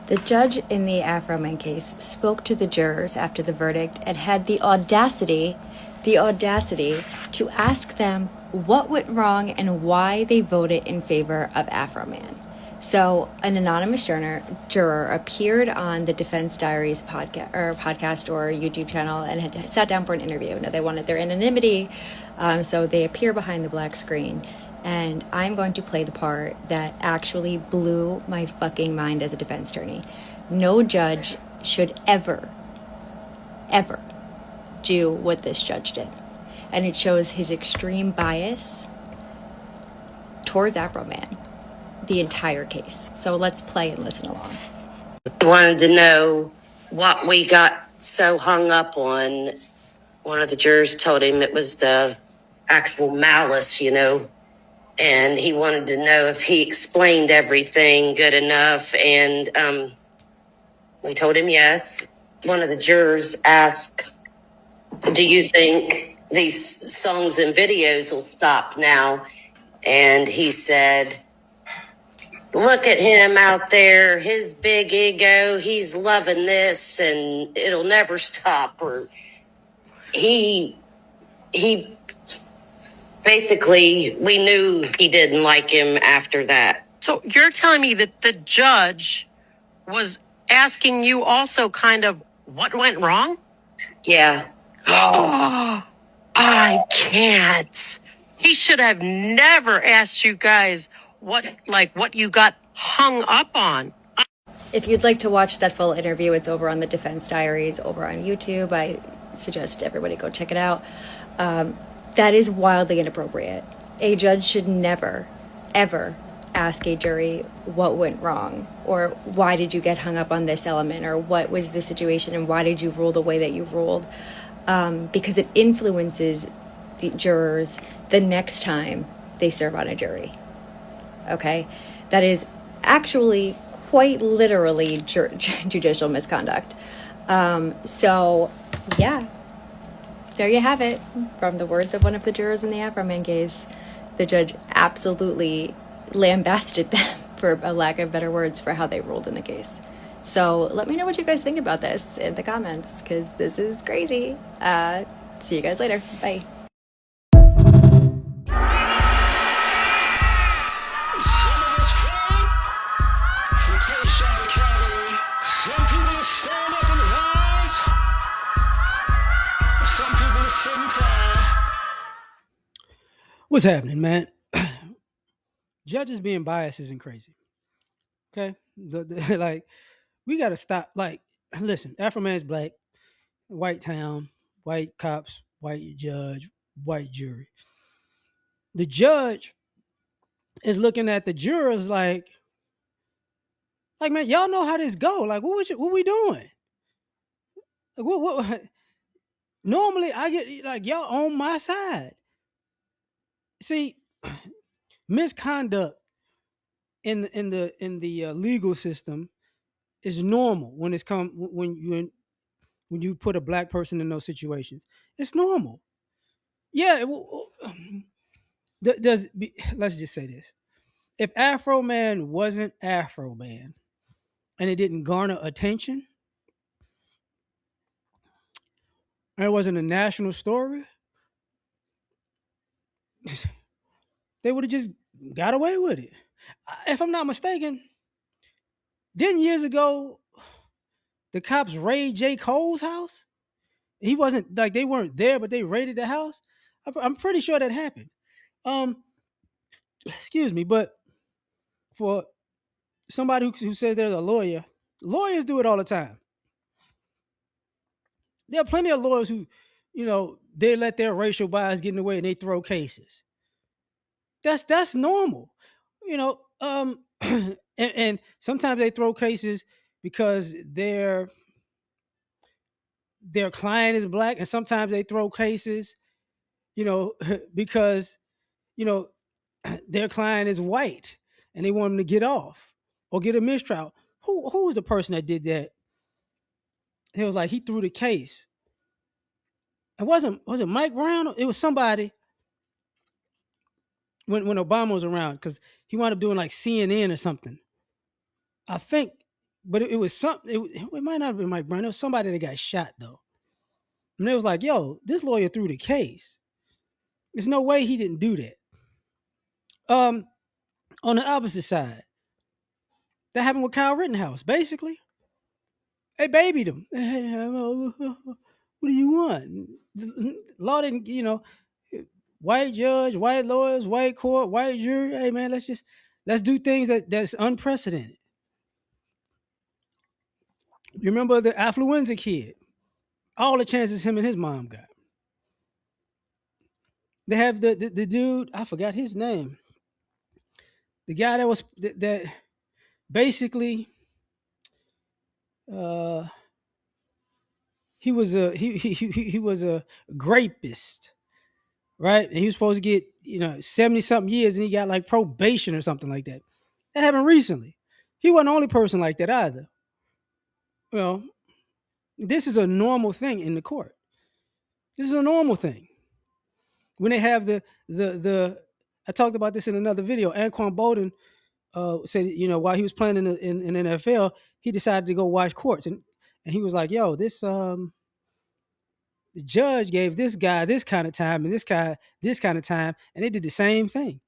The judge in the Afro Man case spoke to the jurors after the verdict and had the audacity to ask them what went wrong and why they voted in favor of Afro Man. So, an anonymous juror appeared on the Defense Diaries podcast or YouTube channel and had sat down for an interview. Now, they wanted their anonymity, so they appear behind the black screen. And I'm going to play the part that actually blew my fucking mind as a defense attorney. No judge should ever do what this judge did. And it shows his extreme bias towards Afro Man the entire case. So let's play and listen along. I wanted to know what we got so hung up on. One of the jurors told him it was the actual malice, and he wanted to know if he explained everything good enough. And we told him yes. One of the jurors asked, do you think these songs and videos will stop now? And he said, look at him out there, his big ego, he's loving this and it'll never stop. Or he basically, we knew he didn't like him after that. So you're telling me that the judge was asking you also kind of what went wrong? Yeah. Oh, I can't. He should have never asked you guys what you got hung up on. If you'd like to watch that full interview, it's over on the Defense Diaries over on YouTube. I suggest everybody go check it out. That is wildly inappropriate. A judge should never, ever ask a jury what went wrong or why did you get hung up on this element or what was the situation and why did you rule the way that you ruled, because it influences the jurors the next time they serve on a jury. Okay? That is actually quite literally judicial misconduct. So, yeah. There you have it. From the words of one of the jurors in the Afro Man case, the judge absolutely lambasted them, for a lack of better words, for how they ruled in the case. So let me know what you guys think about this in the comments, because this is crazy. See you guys later. Bye. What's happening, man? Judges being biased isn't crazy. Okay? Like, we got to stop. Like, listen, Afro Man's black, white town, white cops, white judge, white jury. The judge is looking at the jurors like, man, y'all know how this go. Like, what we doing? Like, what? Normally, I get, like, y'all on my side. See, misconduct in the legal system is normal when you put a black person in those situations. It's normal. Yeah. Let's just say this: if Afro Man wasn't Afro Man and it didn't garner attention, and it wasn't a national story, they would have just got away with it. If I'm not mistaken, didn't years ago the cops raid J. Cole's house? He wasn't, like, they weren't there, but they raided the house. I'm pretty sure that happened. Excuse me, but for somebody who says they're a lawyer, lawyers do it all the time. There are plenty of lawyers who, they let their racial bias get in the way and they throw cases. That's normal, and sometimes they throw cases because their client is black, and sometimes they throw cases, because their client is white and they want them to get off or get a mistrial. Who was the person that did that? It was like he threw the case. It was it Mike Brown? It was somebody when Obama was around, because he wound up doing like CNN or something. I think but it was something. It might not have been Mike Brown. It was somebody that got shot though, and it was like, yo, this lawyer threw the case. There's no way he didn't do that. Um, on the opposite side, that happened with Kyle Rittenhouse. Basically, they babied him. What do you want? The law didn't, white judge, white lawyers, white court, white jury. Hey man, let's do things that's unprecedented. You remember the affluenza kid? All the chances him and his mom got. They have the dude, I forgot his name. The guy that was that basically uh he was a rapist, right? And he was supposed to get 70 something years, and he got like probation or something like that. That happened recently. He wasn't the only person like that either. Well, this is a normal thing in the court. This is a normal thing. When they have the I talked about this in another video. Anquan Bolden said, while he was playing in NFL, he decided to go watch courts, and he was like, "Yo, the judge gave this guy this kind of time and this guy this kind of time, and they did the same thing."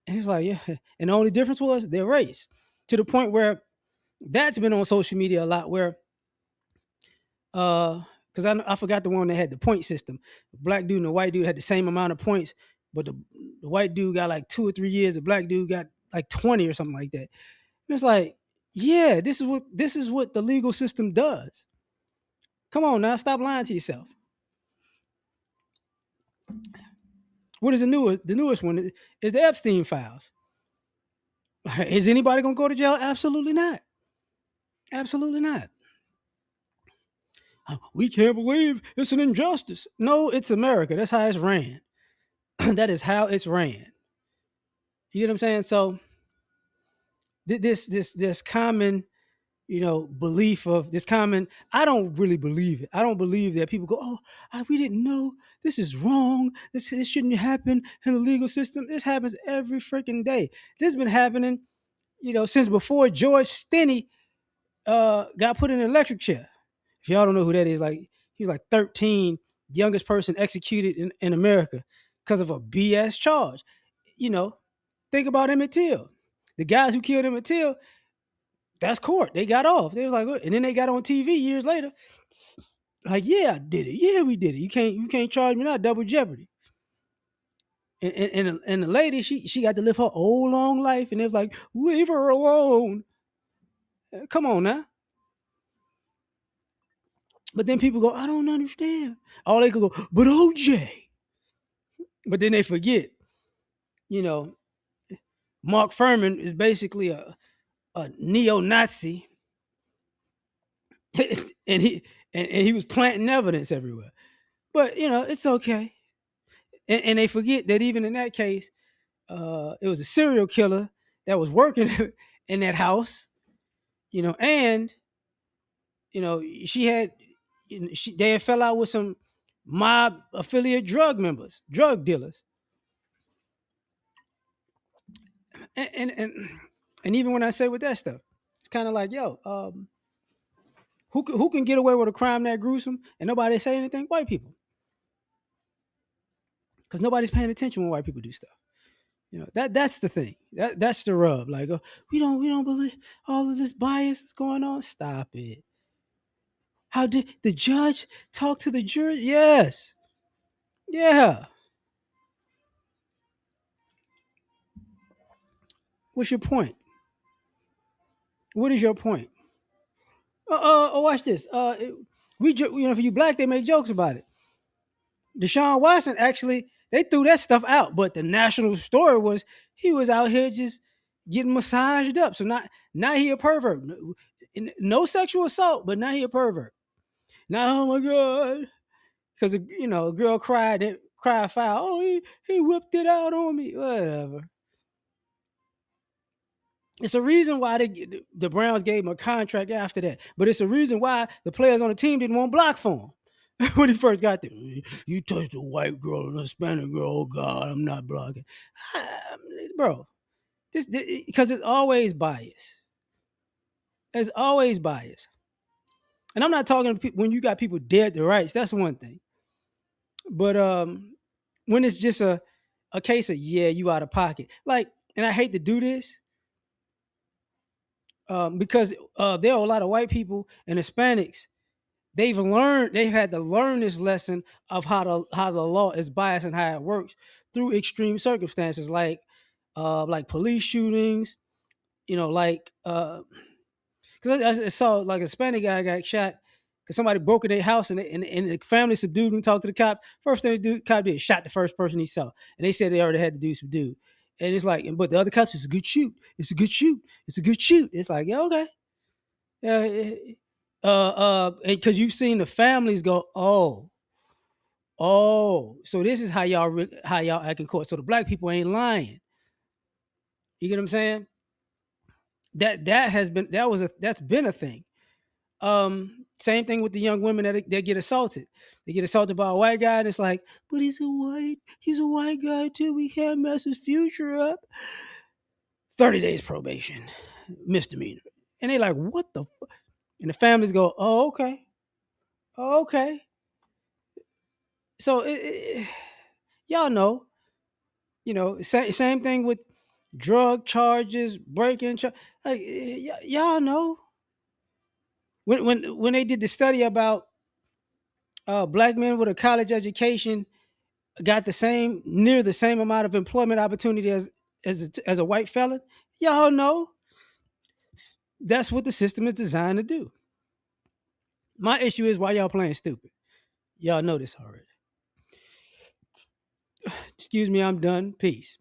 And he's like, "Yeah," and the only difference was their race. To the point where that's been on social media a lot, where because I forgot the one that had the point system. The black dude and the white dude had the same amount of points, but the white dude got like 2 or 3 years. The black dude got like 20 or something like that. And it's like, yeah, this is what the legal system does. Come on now, stop lying to yourself. What is the newest one? Is the Epstein files. Is anybody gonna go to jail? Absolutely not. Absolutely not. We can't believe it's an injustice. No, it's America. That's how it's ran. That is how it's ran. You know what I'm saying? So this common, belief of this common. I don't really believe it. I don't believe that people go, oh, we didn't know this is wrong. This shouldn't happen in the legal system. This happens every freaking day. This has been happening, since before George Stinney got put in an electric chair. If y'all don't know who that is, like he was like 13, youngest person executed in America because of a BS charge. You know, think about Emmett Till. The guys who killed Emmett Till, that's court. They got off. They was like, and then they got on TV years later. Like, yeah, I did it. Yeah, we did it. You can't charge me now. Double jeopardy. And the lady, she got to live her whole long life, and it was like, leave her alone. Come on now. But then people go, I don't understand. All they could go, but OJ. But then they forget, you know, Mark Furman is basically a neo-Nazi, and he was planting evidence everywhere. But it's okay. And they forget that even in that case, it was a serial killer that was working in that house, and she had, they had fell out with some mob affiliate drug dealers, and even when I say with that stuff, it's kind of like, yo, who can get away with a crime that gruesome and nobody say anything? White people, because nobody's paying attention when white people do stuff. That's the thing. That's the rub. Like, we don't believe all of this bias is going on. Stop it. How did the judge talk to the jury? Yes. Yeah. What's your point? What is your point? Watch this. For you black, they make jokes about it. Deshaun Watson, actually, they threw that stuff out, but the national story was he was out here just getting massaged up. So not he a pervert. No sexual assault, but not he a pervert. Now, oh my God, because a girl cried foul. Oh, he whipped it out on me. Whatever. It's a reason why the Browns gave him a contract after that. But it's a reason why the players on the team didn't want block for him when he first got there. You touched a white girl and a Hispanic girl. Oh God, I'm not blocking, bro. This because it's always bias. There's always bias. And I'm not talking when you got people dead to rights. That's one thing. But when it's just a case of yeah, you out of pocket. Like, and I hate to do this because there are a lot of white people and Hispanics. They've had to learn this lesson of how the law is biased and how it works through extreme circumstances like police shootings, like because I saw like a Hispanic guy got shot because somebody broke in their house and the family subdued him, talked to the cops. First thing the cop did, shot the first person he saw, and they said they already had to do subdue. And it's like, but the other cops, it's a good shoot. It's a good shoot. It's a good shoot. It's like, yeah, okay, yeah, because you've seen the families go, so this is how y'all act in court. So the black people ain't lying. You get what I'm saying? That's been a thing. Same thing with the young women that get assaulted. They get assaulted by a white guy, and it's like, but he's a white guy too. We can't mess his future up. 30 days probation, misdemeanor. And they like, what the? And the families go, oh, okay, oh, okay. So y'all know, same thing with drug charges, breaking. Like y'all know when they did the study about black men with a college education got near the same amount of employment opportunity as a white fella. Y'all know that's what the system is designed to do. My issue is why y'all playing stupid. Y'all know this already. Excuse me, I'm done. Peace.